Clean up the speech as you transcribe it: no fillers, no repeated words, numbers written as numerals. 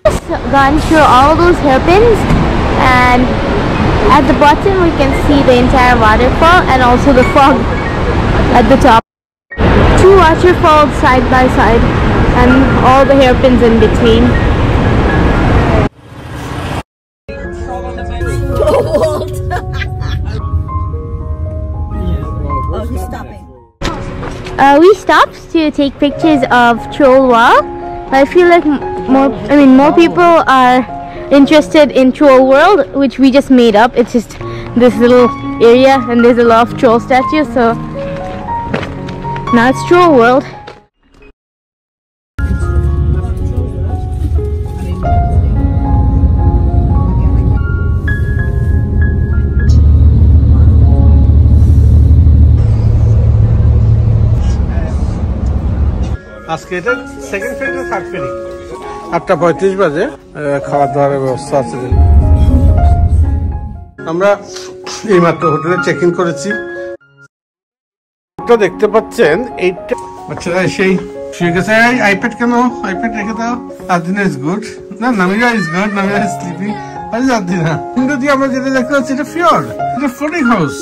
Gone through all those hairpins, and at the bottom we can see the entire waterfall and also the fog at the top. Two waterfalls side by side and all the hairpins in between. We stopped to take pictures of Troll Wall. I feel like more people are interested in Troll World, which we just made up. It's just this little area and there's a lot of troll statues, so now it's Troll World. আজকে এটা second ফেরি না third ফেরি 8:35 বাজে খাওয়া দাওয়ার ব্যবস্থা আছে। আমরা এইমাত্র হোটেলে চেক ইন করেছি। দেখতে পাচ্ছেন এইটা বাচ্চারা সেই শুয়ে গেছে। আইপ্যাড কেন? আইপ্যাড রেখে দাও। আদিনা ইজ গুড, না Namira is good, Namira is sleeping. Adina কিন্তু আমরা যেটা দেখতে পাচ্ছি এটা ফিওর্ড, এটা ফ্লোটিং হাউস।